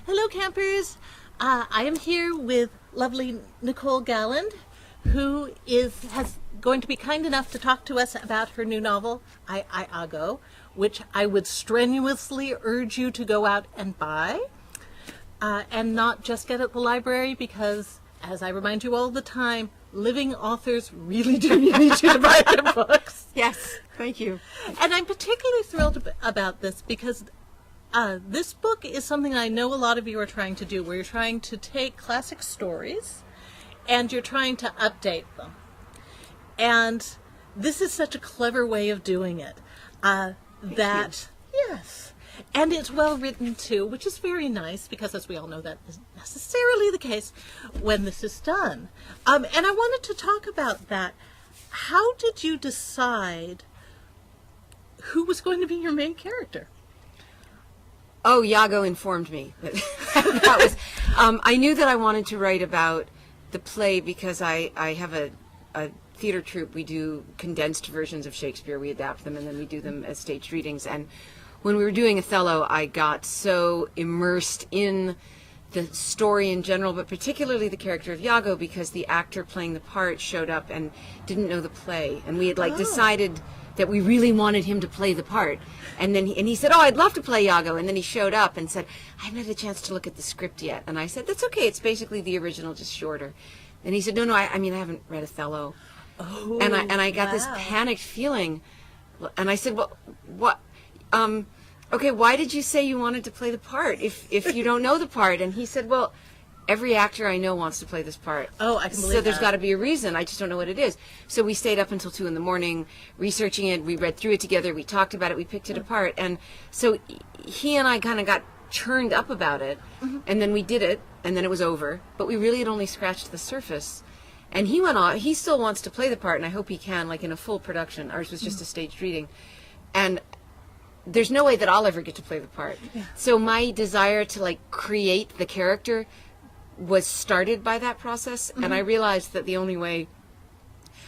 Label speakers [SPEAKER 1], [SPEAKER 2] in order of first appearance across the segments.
[SPEAKER 1] Hello, campers. I am here with lovely Nicole Galland, who has going to be kind enough to talk to us about her new novel, Iago, which I would strenuously urge you to go out and buy, and not just get at the library, because, as I remind you all the time, living authors really do need you to buy their books.
[SPEAKER 2] Yes, thank you.
[SPEAKER 1] And I'm particularly thrilled about this because this book is something I know a lot of you are trying to do, where you're trying to take classic stories and you're trying to update them. And this is such a clever way of doing it. Yes. And it's well written too, which is very nice because, as we all know, that isn't necessarily the case when this is done. And I wanted to talk about that. How did you decide who was going to be your main character?
[SPEAKER 2] Oh, Iago informed me. That was. I knew that I wanted to write about the play because I have a theater troupe. We do condensed versions of Shakespeare. We adapt them and then we do them as staged readings. And when we were doing Othello, I got so immersed in the story in general, but particularly the character of Iago, because the actor playing the part showed up and didn't know the play, and we had decided that we really wanted him to play the part. And then he said, "Oh, I'd love to play Iago." And then he showed up and said, "I haven't had a chance to look at the script yet." And I said, "That's okay. It's basically the original, just shorter." And he said, "No, I haven't read Othello."
[SPEAKER 1] Oh,
[SPEAKER 2] and I got this panicked feeling. And I said, "Well, what? Okay, why did you say you wanted to play the part if you don't know the part?" And he said, "Well, every actor I know wants to play this part.
[SPEAKER 1] Oh, I can believe
[SPEAKER 2] So there's
[SPEAKER 1] that.
[SPEAKER 2] got to be a reason. I just don't know what it is." So we stayed up until 2 a.m. researching it. We read through it together. We talked about it. We picked it apart. And so he and I kind of got churned up about it. Mm-hmm. And then we did it. And then it was over. But we really had only scratched the surface. And he went on. He still wants to play the part, and I hope he can, like in a full production. Ours was just a staged reading. And there's no way that I'll ever get to play the part. Yeah. So my desire to create the character was started by that process. Mm-hmm. And I realized that the only way,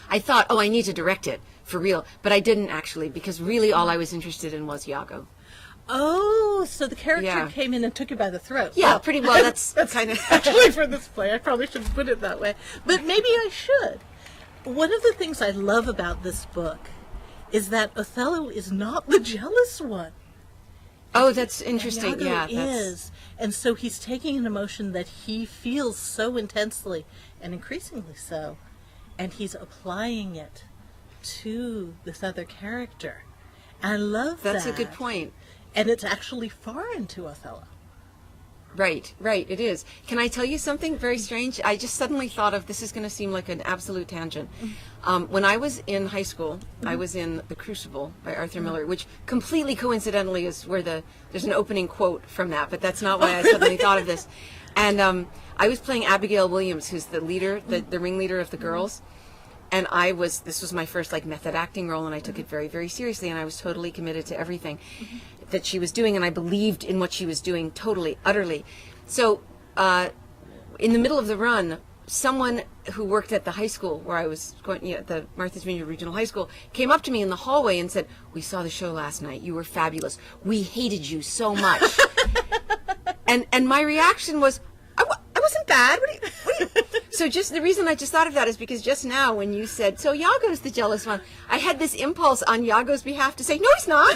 [SPEAKER 2] I thought, oh, I need to direct it for real, but I didn't actually, because really all I was interested in was Iago.
[SPEAKER 1] Oh, so the character came in and took you by the throat.
[SPEAKER 2] Yeah, well, pretty well. That's kind of
[SPEAKER 1] actually for this play. I probably shouldn't put it that way, but maybe I should. One of the things I love about this book is that Othello is not the jealous one.
[SPEAKER 2] Oh, that's interesting.
[SPEAKER 1] Iago is. And so he's taking an emotion that he feels so intensely, and increasingly so, and he's applying it to this other character. And I love that.
[SPEAKER 2] That's a good point.
[SPEAKER 1] And it's actually foreign to Othello.
[SPEAKER 2] Right, it is. Can I tell you something very strange? I just suddenly thought of, this is going to seem like an absolute tangent. When I was in high school, I was in The Crucible by Arthur Miller, which completely coincidentally is where there's an opening quote from that, but that's not why I suddenly thought of this. And I was playing Abigail Williams, who's the leader, the ringleader of the girls. And this was my first method acting role, and I took it very, very seriously, and I was totally committed to everything that she was doing, and I believed in what she was doing totally, utterly. So in the middle of the run, someone who worked at the high school where I was going, at the Martha's Vineyard Regional High School, came up to me in the hallway and said, "We saw the show last night. You were fabulous. We hated you so much." and my reaction was, I wasn't bad. What do you? So just the reason I just thought of that is because just now when you said, "So Iago's the jealous one," I had this impulse on Iago's behalf to say, "No, he's not."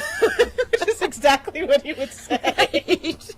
[SPEAKER 1] Which is exactly what he would say.
[SPEAKER 2] Right.